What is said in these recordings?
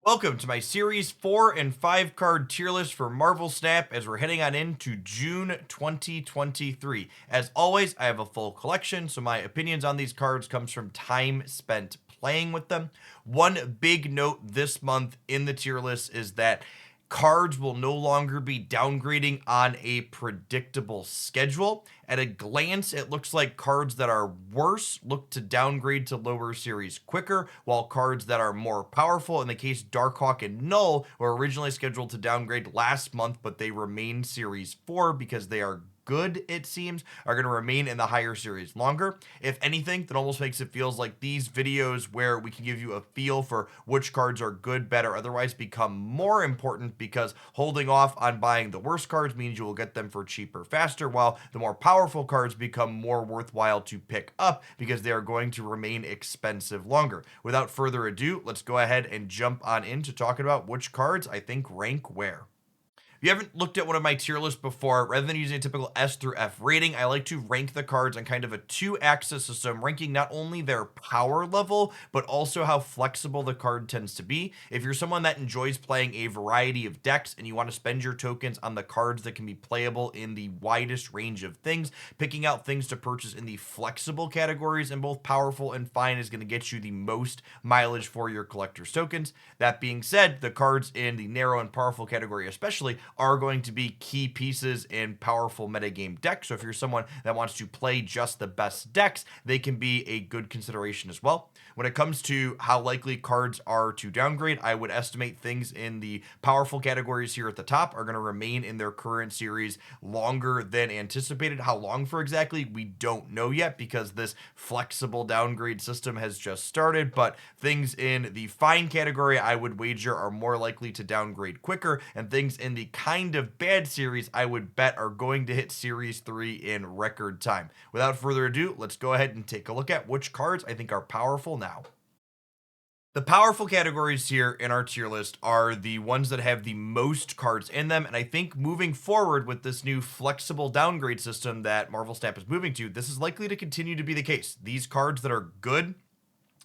Welcome to my Series 4 and 5 card tier list for Marvel Snap as we're heading on into June 2023. As always, I have a full collection, so my opinions on these cards comes from time spent playing with them. One big note this month in the tier list is that cards will no longer be downgrading on a predictable schedule. At a glance, it looks like cards that are worse look to downgrade to lower series quicker, while cards that are more powerful, in the case Darkhawk and Null, were originally scheduled to downgrade last month, but they remain series 4 because they are good, it seems, are going to remain in the higher series longer. If anything, that almost makes it feels like these videos where we can give you a feel for which cards are good, bad, or otherwise become more important, because holding off on buying the worst cards means you will get them for cheaper faster, while the more powerful cards become more worthwhile to pick up because they are going to remain expensive longer. Without further ado, let's go ahead and jump on into talking about which cards I think rank where. If you haven't looked at one of my tier lists before, rather than using a typical S through F rating, I like to rank the cards on kind of a two-axis system, ranking not only their power level, but also how flexible the card tends to be. If you're someone that enjoys playing a variety of decks and you want to spend your tokens on the cards that can be playable in the widest range of things, picking out things to purchase in the flexible categories in both powerful and fine is going to get you the most mileage for your collector's tokens. That being said, the cards in the narrow and powerful category especially are going to be key pieces in powerful metagame decks. So if you're someone that wants to play just the best decks, they can be a good consideration as well. When it comes to how likely cards are to downgrade, I would estimate things in the powerful categories here at the top are going to remain in their current series longer than anticipated. How long for exactly, we don't know yet, because this flexible downgrade system has just started. But things in the fine category, I would wager, are more likely to downgrade quicker, and things in the kind of bad series, I would bet, are going to hit series 3 in record time. Without further ado, let's go ahead and take a look at which cards I think are powerful now. The powerful categories here in our tier list are the ones that have the most cards in them, and I think moving forward with this new flexible downgrade system that Marvel Snap is moving to, this is likely to continue to be the case. These cards that are good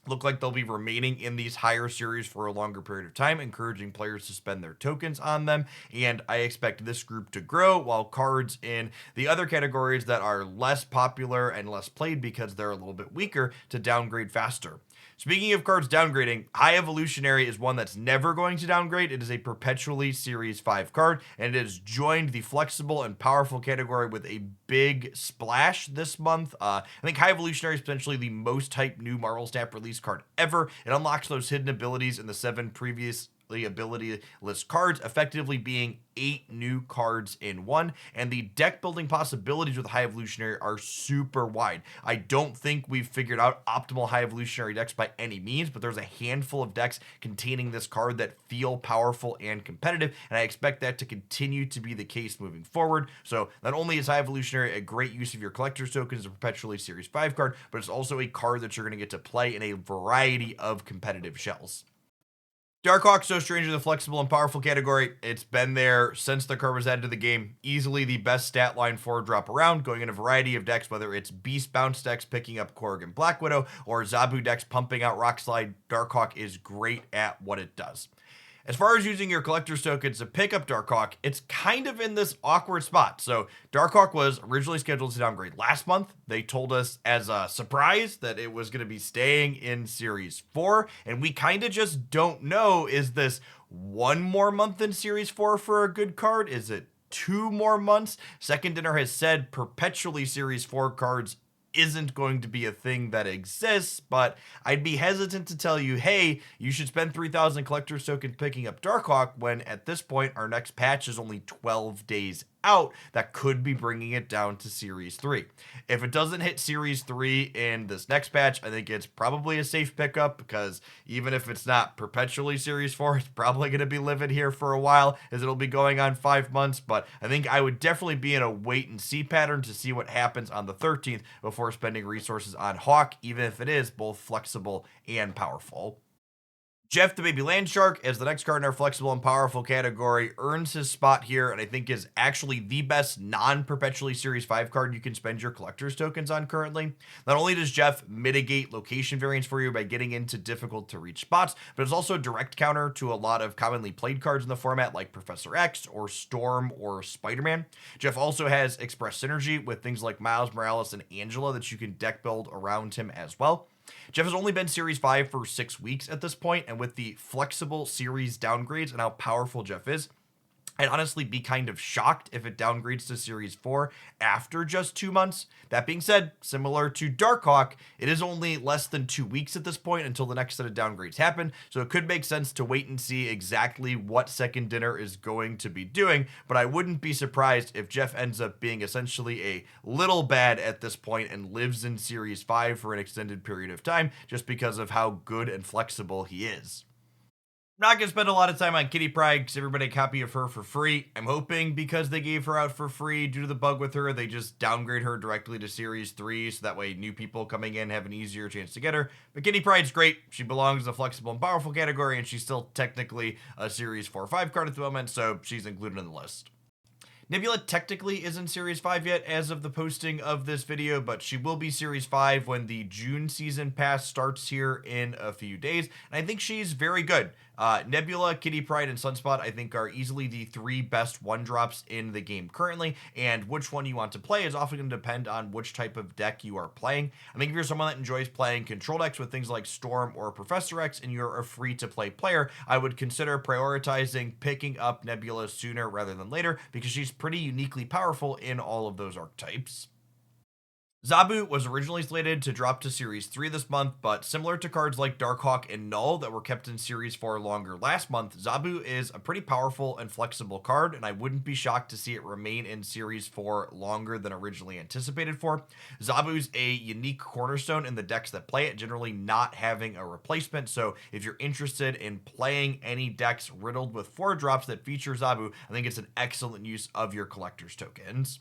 look like they'll be remaining in these higher series for a longer period of time, encouraging players to spend their tokens on them. And I expect this group to grow, while cards in the other categories that are less popular and less played because they're a little bit weaker to downgrade faster. Speaking of cards downgrading, High Evolutionary is one that's never going to downgrade. It is a perpetually Series 5 card, and it has joined the flexible and powerful category with a big splash this month. I think High Evolutionary is potentially the most hyped new Marvel Snap release card ever. It unlocks those hidden abilities in the 7 previous ability list cards, effectively being 8 new cards in one, and the deck building possibilities with High Evolutionary are super wide. I don't think we've figured out optimal High Evolutionary decks by any means, but there's a handful of decks containing this card that feel powerful and competitive, and I expect that to continue to be the case moving forward. So not only is High Evolutionary a great use of your collector's tokens as a perpetually Series 5 card, but it's also a card that you're going to get to play in a variety of competitive shells. Darkhawk, so strange in the flexible and powerful category. It's been there since the card was added to the game. Easily the best stat line for drop around, going in a variety of decks, whether it's Beast Bounce decks picking up Korg and Black Widow, or Zabu decks pumping out Rock Slide. Darkhawk is great at what it does. As far as using your collector's tokens to pick up Darkhawk, it's kind of in this awkward spot. So Darkhawk was originally scheduled to downgrade last month. They told us as a surprise that it was going to be staying in Series 4, and we kind of just don't know, is this one more month in Series 4 for a good card? Is it 2 more months? Second Dinner has said perpetually Series 4 cards isn't going to be a thing that exists, but I'd be hesitant to tell you, hey, you should spend 3,000 collector's tokens picking up Darkhawk, when at this point our next patch is only 12 days out. That could be bringing it down to Series 3. If it doesn't hit Series 3 in this next patch, I think it's probably a safe pickup, because even if it's not perpetually Series 4, it's probably going to be living here for a while, as it'll be going on 5 months. But I think I would definitely be in a wait and see pattern to see what happens on the 13th before spending resources on Hawk, even if it is both flexible and powerful. Jeff the Baby Land Shark, as the next card in our flexible and powerful category, earns his spot here, and I think is actually the best non-perpetually Series 5 card you can spend your collector's tokens on currently. Not only does Jeff mitigate location variance for you by getting into difficult to reach spots, but it's also a direct counter to a lot of commonly played cards in the format like Professor X or Storm or Spider-Man. Jeff also has Express Synergy with things like Miles Morales and Angela that you can deck build around him as well. Jeff has only been Series 5 for 6 weeks at this point, and with the flexible series downgrades and how powerful Jeff is, I'd honestly be kind of shocked if it downgrades to Series 4 after just 2 months. That being said, similar to Darkhawk, it is only less than 2 weeks at this point until the next set of downgrades happen, so it could make sense to wait and see exactly what Second Dinner is going to be doing, but I wouldn't be surprised if Jeff ends up being essentially a little bad at this point and lives in Series 5 for an extended period of time, just because of how good and flexible he is. I'm not going to spend a lot of time on Kitty Pryde because everybody a copy of her for free. I'm hoping because they gave her out for free due to the bug with her, they just downgrade her directly to Series 3 so that way new people coming in have an easier chance to get her. But Kitty Pryde's great. She belongs in the flexible and powerful category, and she's still technically a Series 4 or 5 card at the moment, so she's included in the list. Nebula technically isn't Series 5 yet as of the posting of this video, but she will be Series 5 when the June Season Pass starts here in a few days, and I think she's very good. Nebula, Kitty Pryde, and Sunspot I think are easily the 3 best 1-drops in the game currently, and which one you want to play is often going to depend on which type of deck you are playing. I think if you're someone that enjoys playing control decks with things like Storm or Professor X and you're a free-to-play player, I would consider prioritizing picking up Nebula sooner rather than later because she's pretty uniquely powerful in all of those archetypes. Zabu was originally slated to drop to Series 3 this month, but similar to cards like Darkhawk and Null that were kept in Series 4 longer last month, Zabu is a pretty powerful and flexible card, and I wouldn't be shocked to see it remain in Series 4 longer than originally anticipated for. Zabu's a unique cornerstone in the decks that play it, generally not having a replacement, so if you're interested in playing any decks riddled with 4-drops that feature Zabu, I think it's an excellent use of your collector's tokens.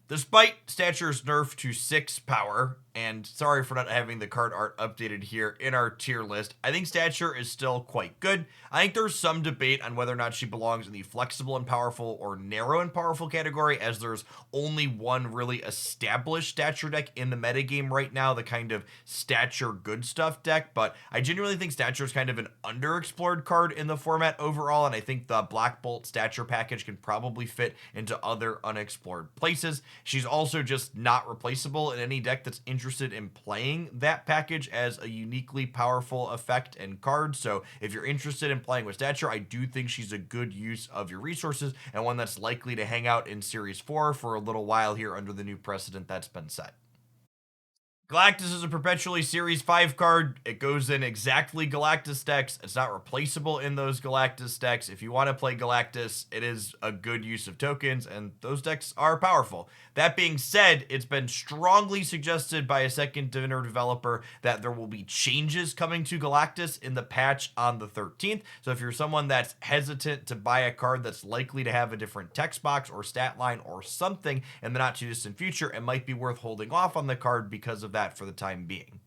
Despite Stature's nerf to 6 power, and sorry for not having the card art updated here in our tier list, I think Stature is still quite good. I think there's some debate on whether or not she belongs in the flexible and powerful or narrow and powerful category, as there's only one really established Stature deck in the metagame right now, the kind of Stature good stuff deck, but I genuinely think Stature is kind of an underexplored card in the format overall, and I think the Black Bolt Stature package can probably fit into other unexplored places. She's also just not replaceable in any deck that's interested in playing that package as a uniquely powerful effect and card. So if you're interested in playing with Stature, I do think she's a good use of your resources and one that's likely to hang out in Series 4 for a little while here under the new precedent that's been set. Galactus is a perpetually Series 5 card. It goes in exactly Galactus decks. It's not replaceable in those Galactus decks. If you want to play Galactus, it is a good use of tokens, and those decks are powerful. That being said, it's been strongly suggested by a Second Dinner developer that there will be changes coming to Galactus in the patch on the 13th. So if you're someone that's hesitant to buy a card that's likely to have a different text box or stat line or something in the not too distant future, it might be worth holding off on the card because of that for the time being.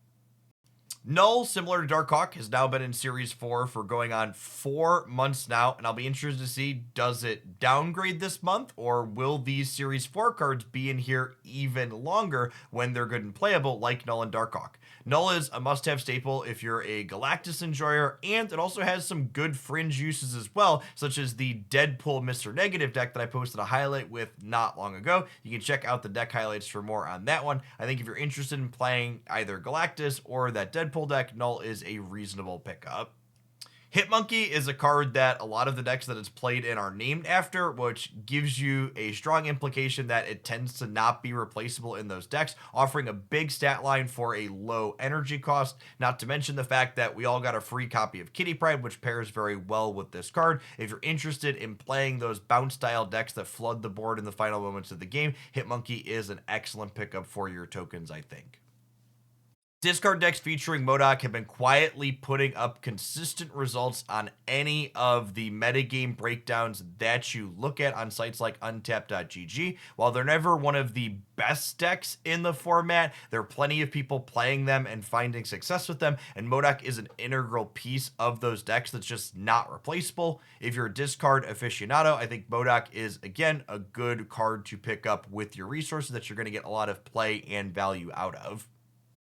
Null, similar to Darkhawk, has now been in Series 4 for going on 4 months now, and I'll be interested to see, does it downgrade this month, or will these Series 4 cards be in here even longer when they're good and playable, like Null and Darkhawk? Null is a must-have staple if you're a Galactus enjoyer, and it also has some good fringe uses as well, such as the Deadpool Mr. Negative deck that I posted a highlight with not long ago. You can check out the deck highlights for more on that one. I think if you're interested in playing either Galactus or that Deadpool deck, Null is a reasonable pickup. Hitmonkey is a card that a lot of the decks that it's played in are named after, which gives you a strong implication that it tends to not be replaceable in those decks, offering a big stat line for a low energy cost, not to mention the fact that we all got a free copy of Kitty Pryde, which pairs very well with this card. If you're interested in playing those bounce style decks that flood the board in the final moments of the game, Hitmonkey is an excellent pickup for your tokens, I think. Discard decks featuring MODOK have been quietly putting up consistent results on any of the metagame breakdowns that you look at on sites like untap.gg. While they're never one of the best decks in the format, there are plenty of people playing them and finding success with them, and MODOK is an integral piece of those decks that's just not replaceable. If you're a discard aficionado, I think MODOK is, again, a good card to pick up with your resources that you're going to get a lot of play and value out of.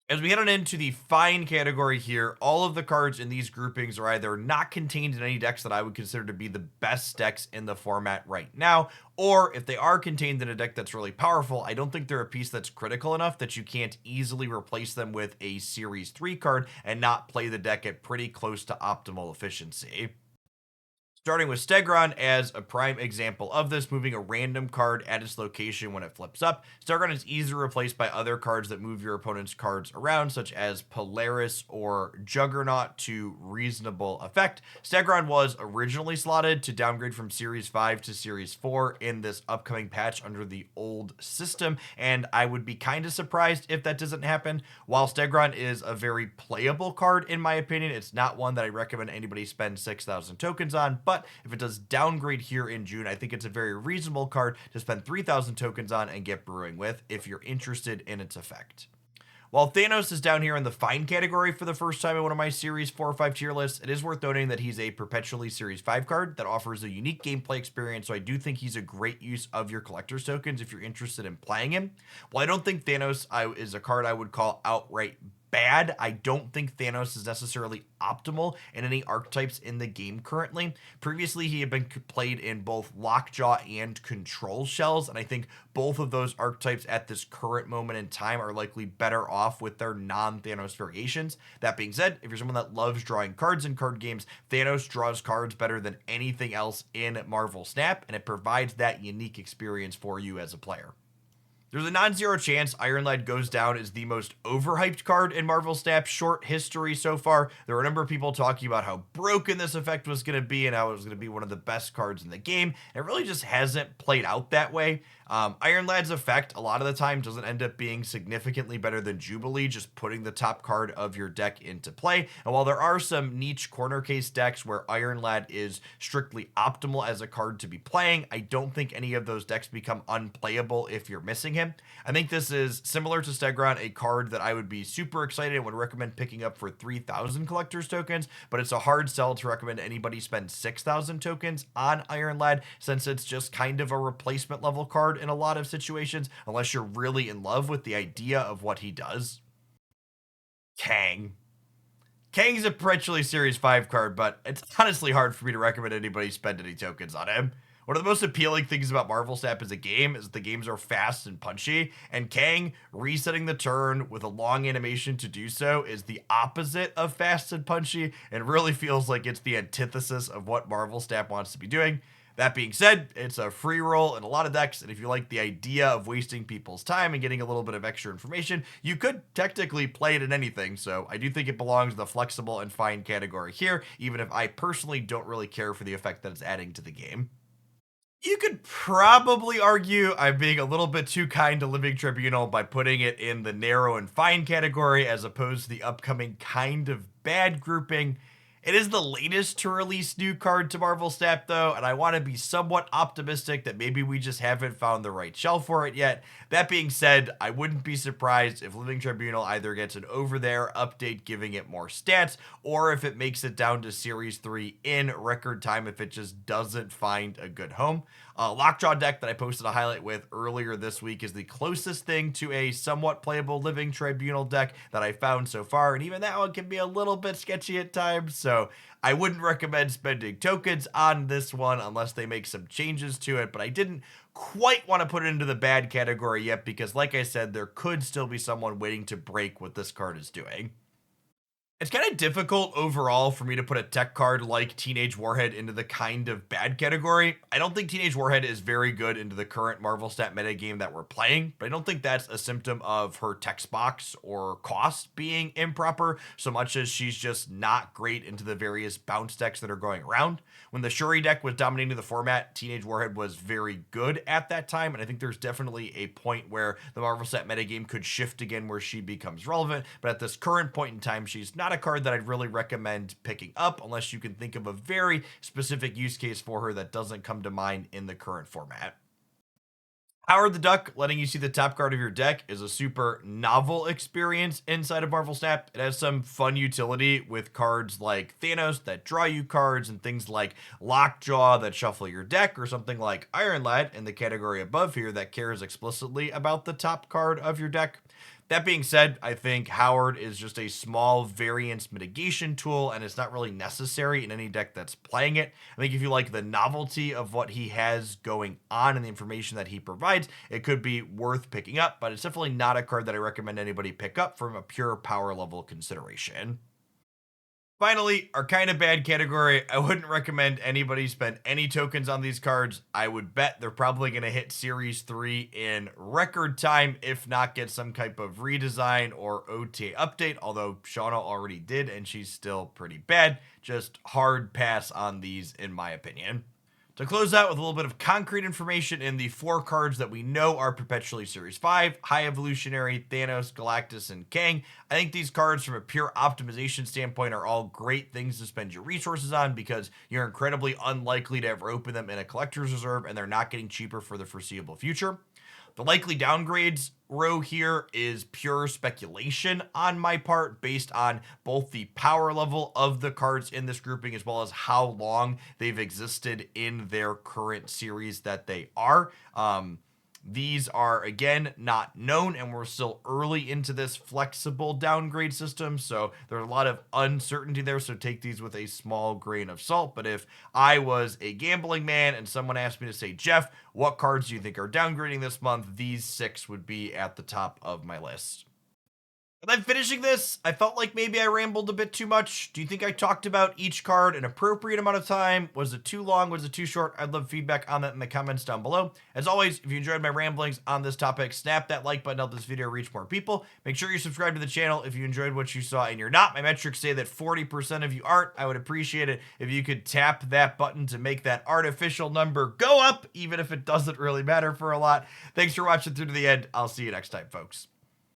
As we head on into the fine category here, all of the cards in these groupings are either not contained in any decks that I would consider to be the best decks in the format right now, or if they are contained in a deck that's really powerful, I don't think they're a piece that's critical enough that you can't easily replace them with a Series 3 card and not play the deck at pretty close to optimal efficiency. Starting with Stegron as a prime example of this, moving a random card at its location when it flips up. Stegron is easily replaced by other cards that move your opponent's cards around, such as Polaris or Juggernaut to reasonable effect. Stegron was originally slotted to downgrade from Series 5 to Series 4 in this upcoming patch under the old system, and I would be kind of surprised if that doesn't happen. While Stegron is a very playable card, in my opinion, it's not one that I recommend anybody spend 6,000 tokens on, but if it does downgrade here in June, I think it's a very reasonable card to spend 3,000 tokens on and get brewing with if you're interested in its effect. While Thanos is down here in the fine category for the first time in one of my Series 4 or 5 tier lists, it is worth noting that he's a perpetually Series 5 card that offers a unique gameplay experience, so I do think he's a great use of your collector's tokens if you're interested in playing him. While I don't think Thanos is a card I would call outright bad, I don't think Thanos is necessarily optimal in any archetypes in the game currently. Previously, he had been played in both Lockjaw and Control Shells, and I think both of those archetypes at this current moment in time are likely better off with their non-Thanos variations. That being said, if you're someone that loves drawing cards in card games, Thanos draws cards better than anything else in Marvel Snap, and it provides that unique experience for you as a player. There's a non-zero chance Iron Lad goes down as the most overhyped card in Marvel Snap's short history so far. There were a number of people talking about how broken this effect was going to be and how it was going to be one of the best cards in the game. It really just hasn't played out that way. Iron Lad's effect a lot of the time doesn't end up being significantly better than Jubilee, just putting the top card of your deck into play. And while there are some niche corner case decks where Iron Lad is strictly optimal as a card to be playing, I don't think any of those decks become unplayable if you're missing him. I think this is similar to Stegron, a card that I would be super excited and would recommend picking up for 3,000 collector's tokens, but it's a hard sell to recommend anybody spend 6,000 tokens on Iron Lad, since it's just kind of a replacement level card in a lot of situations, unless you're really in love with the idea of what he does. Kang. Kang's a perpetually Series 5 card, but it's honestly hard for me to recommend anybody spend any tokens on him. One of the most appealing things about Marvel Snap as a game is the games are fast and punchy, and Kang resetting the turn with a long animation to do so is the opposite of fast and punchy, and really feels like it's the antithesis of what Marvel Snap wants to be doing. That being said, it's a free roll in a lot of decks, and if you like the idea of wasting people's time and getting a little bit of extra information, you could technically play it in anything, so I do think it belongs in the flexible and fine category here, even if I personally don't really care for the effect that it's adding to the game. You could probably argue I'm being a little bit too kind to Living Tribunal by putting it in the narrow and fine category as opposed to the upcoming kind of bad grouping. It is the latest to release new card to Marvel Snap, though, and I want to be somewhat optimistic that maybe we just haven't found the right shelf for it yet. That being said, I wouldn't be surprised if Living Tribunal either gets an over-there update giving it more stats, or if it makes it down to Series 3 in record time if it just doesn't find a good home. Lockjaw deck that I posted a highlight with earlier this week is the closest thing to a somewhat playable Living Tribunal deck that I found so far, and even that one can be a little bit sketchy at times, so I wouldn't recommend spending tokens on this one unless they make some changes to it, but I didn't quite want to put it into the bad category yet because, like I said, there could still be someone waiting to break what this card is doing. It's kind of difficult overall for me to put a tech card like Teenage Warhead into the kind of bad category. I don't think Teenage Warhead is very good into the current Marvel Stat meta game that we're playing, but I don't think that's a symptom of her text box or cost being improper so much as she's just not great into the various bounce decks that are going around. When the Shuri deck was dominating the format, Teenage Warhead was very good at that time, and I think there's definitely a point where the Marvel Stat metagame could shift again where she becomes relevant, but at this current point in time, she's not a card that I'd really recommend picking up unless you can think of a very specific use case for her that doesn't come to mind in the current format. Howard the Duck, letting you see the top card of your deck, is a super novel experience inside of Marvel Snap. It has some fun utility with cards like Thanos that draw you cards and things like Lockjaw that shuffle your deck, or something like Iron Lad in the category above here that cares explicitly about the top card of your deck. That being said, I think Howard is just a small variance mitigation tool, and it's not really necessary in any deck that's playing it. I think if you like the novelty of what he has going on and the information that he provides, it could be worth picking up, but it's definitely not a card that I recommend anybody pick up from a pure power level consideration. Finally, our kind of bad category. I wouldn't recommend anybody spend any tokens on these cards. I would bet they're probably going to hit Series 3 in record time, if not get some type of redesign or OTA update, although Shauna already did, and she's still pretty bad. Just hard pass on these, in my opinion. To close out with a little bit of concrete information in the 4 cards that we know are perpetually Series 5, High Evolutionary, Thanos, Galactus, and Kang. I think these cards from a pure optimization standpoint are all great things to spend your resources on because you're incredibly unlikely to ever open them in a collector's reserve and they're not getting cheaper for the foreseeable future. The likely downgrades row here is pure speculation on my part based on both the power level of the cards in this grouping as well as how long they've existed in their current series that they are. These are, again, not known, and we're still early into this flexible downgrade system, so there's a lot of uncertainty there, so take these with a small grain of salt. But if I was a gambling man and someone asked me to say, Jeff, what cards do you think are downgrading this month? These 6 would be at the top of my list. And then finishing this, I felt like maybe I rambled a bit too much. Do you think I talked about each card an appropriate amount of time? Was it too long? Was it too short? I'd love feedback on that in the comments down below. As always, if you enjoyed my ramblings on this topic, snap that like button to help this video reach more people. Make sure you subscribe to the channel if you enjoyed what you saw and you're not. My metrics say that 40% of you aren't. I would appreciate it if you could tap that button to make that artificial number go up, even if it doesn't really matter for a lot. Thanks for watching through to the end. I'll see you next time, folks.